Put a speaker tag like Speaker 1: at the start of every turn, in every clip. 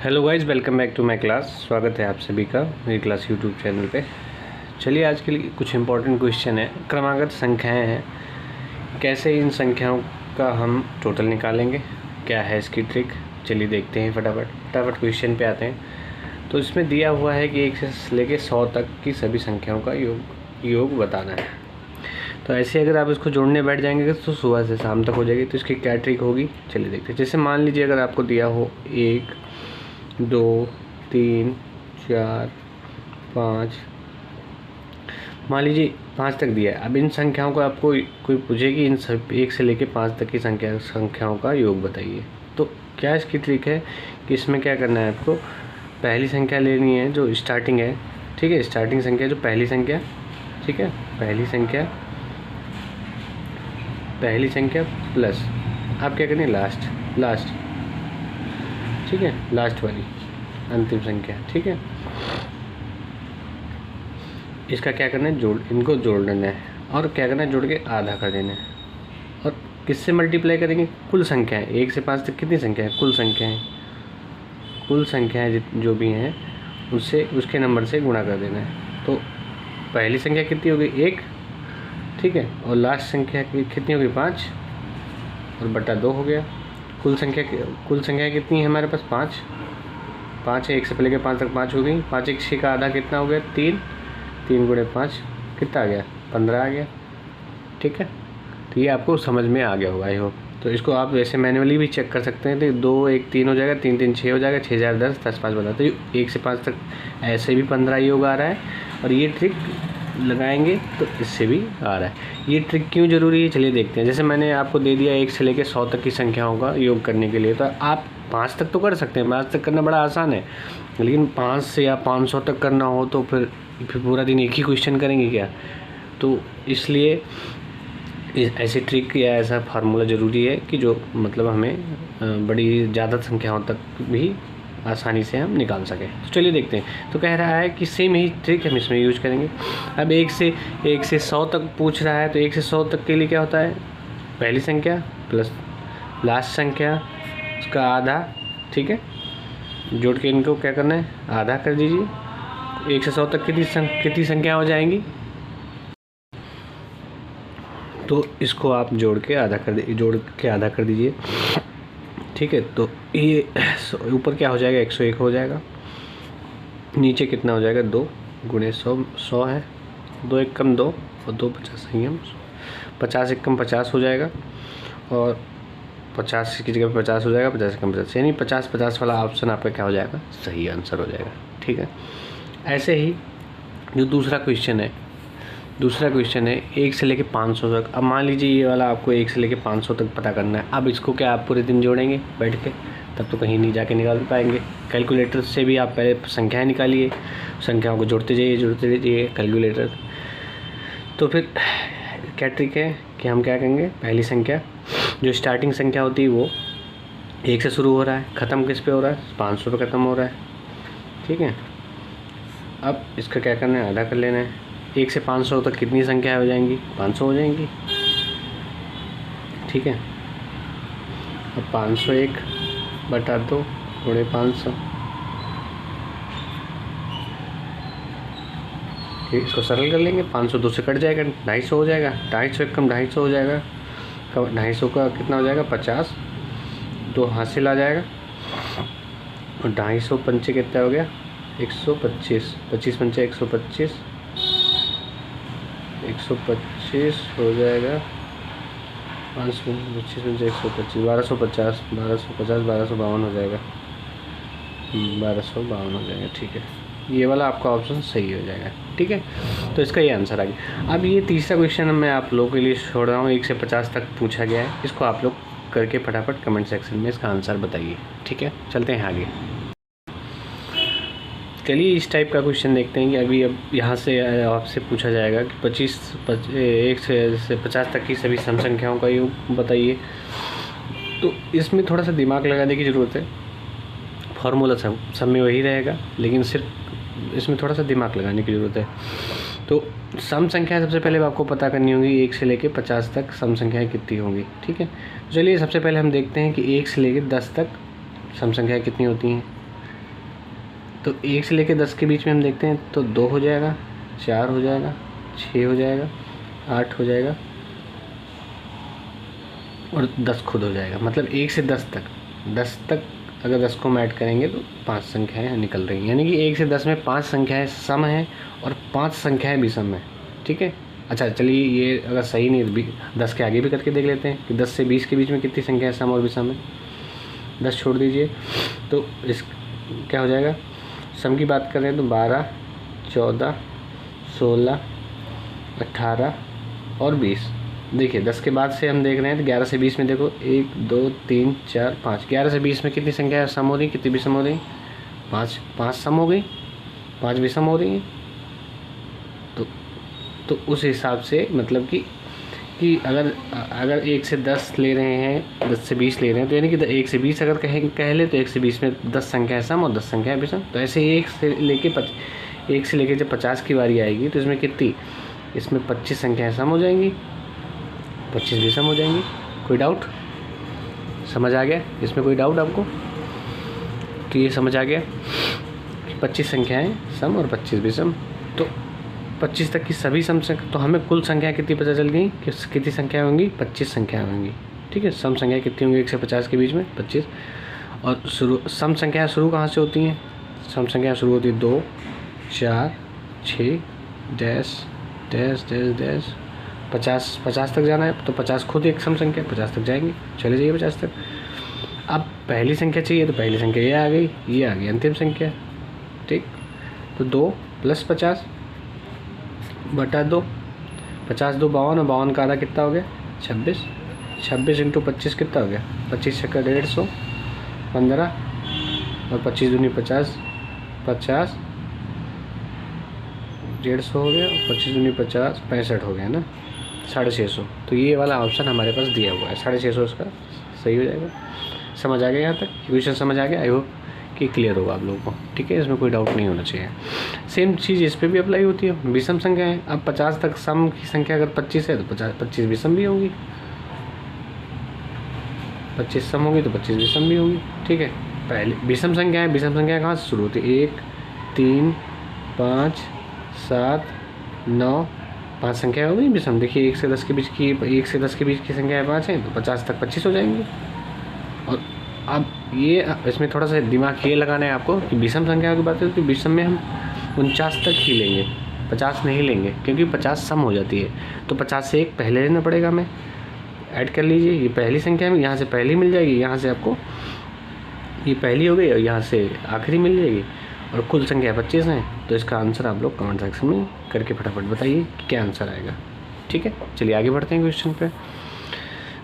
Speaker 1: Hello guys, welcome back to my class. स्वागत है आप सभी का मेरी क्लास यूट्यूब चैनल पे। चलिए आज के लिए कुछ इंपॉर्टेंट क्वेश्चन है। क्रमागत संख्याएं हैं, कैसे इन संख्याओं का हम टोटल निकालेंगे, क्या है इसकी ट्रिक। चलिए देखते हैं फटाफट क्वेश्चन पे आते हैं। तो इसमें दिया हुआ है कि 1 से लेके 100 तक की सभी संख्याओं का योग बताना है। तो ऐसे अगर आप इसको जोड़ने बैठ जाएंगे तो सुबह से शाम तक हो जाएगी। तो इसकी क्या ट्रिक होगी, चलिए देखते हैं। जैसे मान लीजिए अगर आपको दिया हो 1 2 3 4 5, मान लीजिए 5 तक दिया है। अब इन संख्याओं को आपको कोई पूछे कि इन सब 1 से लेकर 5 तक की संख्याओं का योग बताइए। तो क्या इसकी ट्रिक है कि इसमें क्या करना है, आपको पहली संख्या लेनी है जो स्टार्टिंग है, ठीक है। स्टार्टिंग संख्या जो पहली संख्या, ठीक है, पहली संख्या प्लस आप क्या करें लास्ट, ठीक है, लास्ट वाली अंतिम संख्या, ठीक है। इसका क्या करना है, इनको जोड़ देना है और क्या करना है, जोड़ के आधा कर देना है। और किससे मल्टीप्लाई करेंगे, कुल संख्या है 1 से 5 तक कितनी संख्या है, कुल संख्या है जो भी हैं उससे उसके नंबर से गुणा कर देना है। तो पहली संख्या कितनी होगी 1, ठीक है, और लास्ट संख्या कितनी होगी 5 और बटा 2 हो गया। कुल संख्या कितनी है हमारे पास 5 है। 1 से पहले के 5 तक 5 हो गई। 5 1 6 का आधा कितना हो गया 3 गुणे 5 कितना आ गया 15 आ गया, ठीक है। तो ये आपको समझ में आ गया होगा आई होप। तो इसको आप वैसे मैनुअली भी चेक कर सकते हैं। तो 2 1 3 हो जाएगा, 3 3 6 हो जाएगा, 6 4 10 10 5 बता। तो 1 से 5 तक ऐसे भी 15 योग आ रहा है और ये ट्रिक लगाएंगे तो इससे भी आ रहा है। ये ट्रिक क्यों ज़रूरी है, चलिए देखते हैं। जैसे मैंने आपको दे दिया 1 से लेकर 100 तक की संख्याओं का योग करने के लिए, तो आप 5 तक तो कर सकते हैं। 5 तक करना बड़ा आसान है, लेकिन 5 से या 500 तक करना हो तो फिर पूरा दिन एक ही क्वेश्चन करेंगे क्या। तो इसलिए ऐसी ट्रिक या ऐसा फार्मूला ज़रूरी है कि जो मतलब हमें बड़ी ज़्यादा संख्याओं तक भी आसानी से हम निकाल सकें। तो चलिए देखते हैं। तो कह रहा है कि सेम ही ट्रिक हम इसमें यूज करेंगे। अब 1 से 100 तक पूछ रहा है, तो 1 से 100 तक के लिए क्या होता है, पहली संख्या प्लस लास्ट संख्या उसका आधा, ठीक है, जोड़ के इनको क्या करना है आधा कर दीजिए। 1 से 100 तक कितनी संख्या हो जाएंगी, तो इसको आप जोड़ के आधा कर दीजिए, ठीक है। तो ये ऊपर क्या हो जाएगा 101 हो जाएगा, नीचे कितना हो जाएगा 2 गुणे 100 है, 2 1 कम 2 और 2 50 संयम 50 1 कम 50 हो जाएगा और 50 की जगह 50 हो जाएगा, 50 कम 50, यानी 50 वाला ऑप्शन आपका क्या हो जाएगा, सही आंसर हो जाएगा, ठीक है। ऐसे ही जो दूसरा क्वेश्चन है 1 से लेके 500 तक। अब मान लीजिए ये वाला आपको 1 से लेके 500 तक पता करना है। अब इसको क्या आप पूरे दिन जोड़ेंगे बैठ के, तब तो कहीं नहीं जाके निकाल पाएंगे। कैलकुलेटर से भी आप पहले संख्याएं निकालिए, संख्याओं को जोड़ते जाइए कैलकुलेटर। तो फिर क्या ट्रिक है कि हम क्या करेंगे, पहली संख्या जो स्टार्टिंग संख्या होती है वो 1 से शुरू हो रहा है, ख़त्म किस पे हो रहा है 500 पे ख़त्म हो रहा है, ठीक है। अब इसका क्या करना है, आधा कर लेना है। 1 से 500 तक कितनी संख्या हो जाएंगी, 500 हो जाएंगी, ठीक है। अब 501 बटा 2 गुणे 500, इसको सरल कर लेंगे। 500 2 से कट जाएगा, 250 हो जाएगा, 250 1 कम 250 हो जाएगा, 250 का कितना हो जाएगा 50, 2 हासिल आ जाएगा और 250 पंचे कितना हो गया 125, 25 पंचे 125 हो जाएगा 525 पंचे 125 1250 1252 हो जाएगा, 1252 हो जाएगा, ठीक है। ये वाला आपका ऑप्शन सही हो जाएगा, ठीक है। तो इसका ये आंसर आ गया। अब ये तीसरा क्वेश्चन मैं आप लोगों के लिए छोड़ रहा हूँ, 1 से 50 तक पूछा गया है। इसको आप लोग करके फटाफट कमेंट सेक्शन में इसका आंसर बताइए, ठीक है। चलते हैं आगे। चलिए इस टाइप का क्वेश्चन देखते हैं कि अब यहाँ से आपसे पूछा जाएगा कि 1 से 50 तक की सभी सम संख्याओं का योग बताइए। तो इसमें थोड़ा सा दिमाग लगाने की ज़रूरत है। फार्मूला सब में वही रहेगा, लेकिन सिर्फ इसमें थोड़ा सा दिमाग लगाने की ज़रूरत है। तो सम संख्या सबसे पहले आपको पता करनी होगी, 1 से लेकर 50 तक सम संख्याएँ कितनी होंगी, ठीक है। चलिए सबसे पहले हम देखते हैं कि 1 से लेकर 10 तक सम संख्याएँ कितनी होती हैं। तो 1 से लेकर 10 के बीच में हम देखते हैं तो 2 हो जाएगा, 4 हो जाएगा, 6 हो जाएगा, 8 हो जाएगा और 10 खुद हो जाएगा। मतलब 1 से 10 तक अगर 10 को हम ऐड करेंगे तो 5 संख्याएँ निकल रही हैं। यानी कि 1 से 10 में 5 संख्याएँ सम हैं और 5 संख्याएँ विषम हैं। ठीक है। अच्छा चलिए, ये अगर सही नहीं 10 के आगे भी करके देख लेते हैं कि 10 से 20 के बीच में कितनी संख्याएँ सम और विषम है। 10 छोड़ दीजिए तो इस क्या हो जाएगा, सम की बात करें तो 12, 14, 16, 18 और 20। देखिए 10 के बाद से हम देख रहे हैं तो 11 से 20 में देखो 1, 2, 3, 4, 5। 11 से 20 में कितनी संख्या सम हो रही, कितनी विषम हो रही, 5 सम हो गई, 5 विषम हो रही हैं। तो उस हिसाब से मतलब कि अगर 1 से 10 ले रहे हैं, 10 से 20 ले रहे हैं तो यानी कि 1 से 20 अगर कह ले तो 1 से 20 में 10 संख्याएँ सम और 10 संख्याएँ विषम। तो ऐसे ही 1 से लेके जब 50 की बारी आएगी तो इसमें 25 संख्याएँ सम हो जाएंगी, 25 विषम हो जाएंगी। कोई डाउट? समझ आ गया? इसमें कोई डाउट आपको? तो ये समझ आ गया कि 25 संख्याएँ सम और 25 विषम। तो 25 तक की सभी सम संख्या, तो हमें कुल संख्या कितनी पता चल गई कि कितनी संख्याएँ होंगी, 25 संख्याएँ होंगी। ठीक है। सम संख्या कितनी होंगी 1 से 50 के बीच में 25। और सम संख्याएँ शुरू कहाँ से होती हैं? सम संख्या शुरू होती है 2, 4, 6, डैश डैश डैश डैश 50 तक जाना है तो 50 खुद एक सम संख्या, 50 तक जाएंगे, चले जाइए 50 तक। अब पहली संख्या चाहिए तो पहली संख्या ये आ गई अंतिम संख्या। ठीक। तो 2 + 50 बटा 2, 50 2 52 और 52 का आधा कितना हो गया 26। 26 × 25 कितना हो गया 25 × 150, 15 और 25 दूनी 50, 50 150 हो गया, 25 दूनी 50 65 हो गया ना, 650। तो ये वाला ऑप्शन हमारे पास दिया हुआ है, 650 उसका सही हो जाएगा। समझ आ गया यहाँ तक? क्वेश्चन समझ आ गया? आई होप कि क्लियर होगा आप लोगों को। ठीक है। इसमें कोई डाउट नहीं होना चाहिए। सेम चीज़ इस पर भी अप्लाई होती है। विषम संख्या है, अब 50 तक सम की संख्या अगर 25 है तो 25 विषम भी होंगी, 25 सम होगी तो 25 विषम भी होंगी। ठीक है। पहले विषम संख्या है, विषम संख्या कहाँ से शुरू होती है 1, 3, 5, 7, 9, 5 संख्या हो गई विषम। देखिए 1 से 10 के बीच की संख्या 5 है तो 50 तक 25 हो जाएंगी। और अब ये इसमें थोड़ा सा दिमाग ये लगाना है आपको कि विषम संख्या की बात है तो विषम में हम 49 तक ही लेंगे, 50 नहीं लेंगे क्योंकि 50 सम हो जाती है। तो 50 से 1 पहले लेना पड़ेगा हमें। ऐड कर लीजिए, ये पहली संख्या में यहाँ से पहली मिल जाएगी, यहाँ से आपको ये पहली हो गई और यहाँ से आखिरी मिल जाएगी और कुल संख्या 25 है। तो इसका आंसर आप लोग कमेंट सेक्शन में करके फटाफट बताइए कि क्या आंसर आएगा। ठीक है। चलिए आगे बढ़ते हैं। क्वेश्चन पे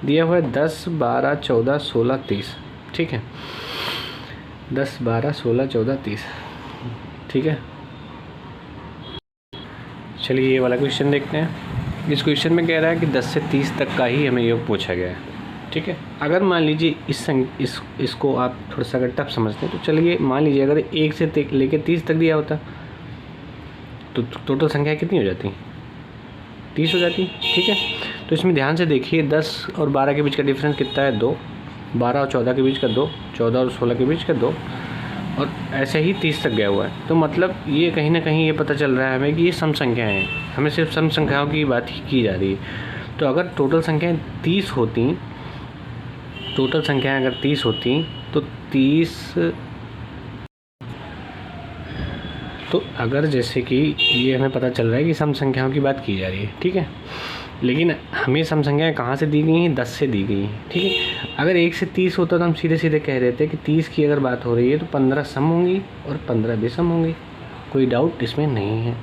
Speaker 1: दिया हुआ है 10, 12, 14, 16, 30। ठीक है। 10, 12, 16, 14, 30। ठीक है। चलिए ये वाला क्वेश्चन देखते हैं। इस क्वेश्चन में कह रहा है कि 10 से 30 तक का ही हमें योग पूछा गया है। ठीक है। अगर मान लीजिए इसको आप थोड़ा सा अगर टफ समझते हैं तो चलिए मान लीजिए अगर 1 से लेकर 30 तक दिया होता तो टोटल संख्या कितनी हो जाती, 30 हो जाती। ठीक है। तो इसमें ध्यान से देखिए 10 और 12 के बीच का डिफरेंस कितना है 2, 12 और 14 के बीच का 2, 14 और 16 के बीच का 2 और ऐसे ही 30 तक गया हुआ है। तो मतलब ये कहीं ना कहीं ये पता चल रहा है हमें कि ये सम संख्याएँ हैं, हमें सिर्फ सम संख्याओं की बात ही की जा रही है। तो अगर टोटल संख्याएँ 30 होती, टोटल संख्याएँ अगर 30 होती तो 30, तो अगर जैसे कि ये हमें पता चल रहा है कि सम संख्याओं की बात की जा रही है। ठीक है। लेकिन हमें सम संख्याएँ कहाँ से दी गई हैं 10 से दी गई हैं। ठीक है। अगर 1 से 30 होता तो हम सीधे सीधे कह देते कि 30 की अगर बात हो रही है तो 15 सम होंगी और 15 विषम होंगी, कोई डाउट इसमें नहीं है।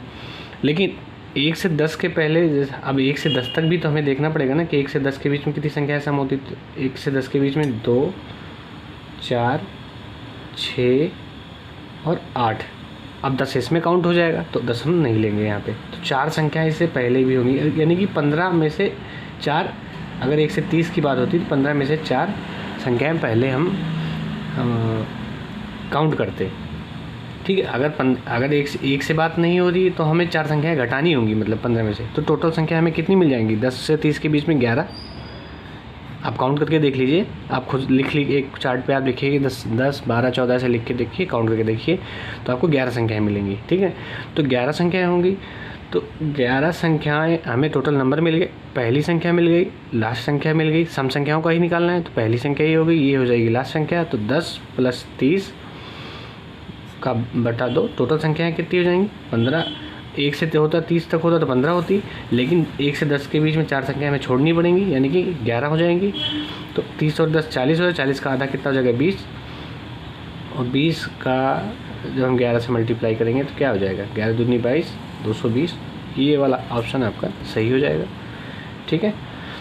Speaker 1: लेकिन 1 से 10 के पहले, अब 1 से 10 तक भी तो हमें देखना पड़ेगा ना कि 1 से 10 के बीच में कितनी संख्या सम होती। 1 से 10 के बीच में 2, 4, 6 और 8। अब 10 इसमें काउंट हो जाएगा तो 10 हम नहीं लेंगे यहाँ पे। तो 4 संख्याएँ इससे पहले भी होंगी, यानी कि 15 में से 4, अगर 1 से 30 की बात होती तो 15 में से 4 संख्याएँ पहले हम काउंट करते। ठीक है। अगर 1 से बात नहीं हो रही तो हमें 4 संख्याएँ घटानी होंगी, मतलब 15 में से। तो टोटल संख्या हमें कितनी मिल जाएंगी 10 से 30 के बीच में 11। आप काउंट करके देख लीजिए, आप खुद लिख लीजिए, एक चार्ट पे आप लिखिए 10 10 12 14 से लिख के देखिए, काउंट करके देखिए, तो आपको 11 संख्याएँ मिलेंगी। ठीक है, तो 11 संख्याएँ होंगी, तो 11 संख्याएँ हमें टोटल नंबर मिल गए। पहली संख्या मिल गई, लास्ट संख्या मिल गई, सम संख्याओं का ही निकालना है, तो पहली संख्या ये हो गई, ये हो जाएगी लास्ट संख्या। तो 10 + 30 का बटा 2, टोटल संख्याएँ कितनी हो जाएंगी? 15। 1 से होता 30 तक होता तो 15 होती, लेकिन 1 से 10 के बीच में 4 संख्या हमें छोड़नी पड़ेंगी, यानी कि 11 हो जाएंगी। तो 30 और 10 40 हो जाए, 40 का आधा कितना हो जाएगा? 20, और 20 का जब हम 11 से मल्टीप्लाई करेंगे तो क्या हो जाएगा? 11 दूनी 22, 220। ये वाला ऑप्शन आपका सही हो जाएगा। ठीक है,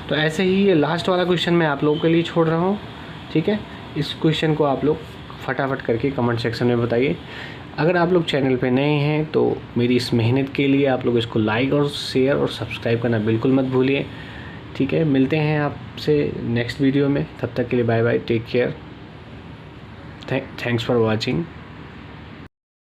Speaker 1: तो ऐसे ही ये लास्ट वाला क्वेश्चन मैं आप लोगों के लिए छोड़ रहा हूँ। ठीक है, इस क्वेश्चन को आप लोग फटाफट करके कमेंट सेक्शन में बताइए। अगर आप लोग चैनल पे नए हैं तो मेरी इस मेहनत के लिए आप लोग इसको लाइक और शेयर और सब्सक्राइब करना बिल्कुल मत भूलिए। ठीक है, मिलते हैं आपसे नेक्स्ट वीडियो में, तब तक के लिए bye bye, take care, thanks for watching.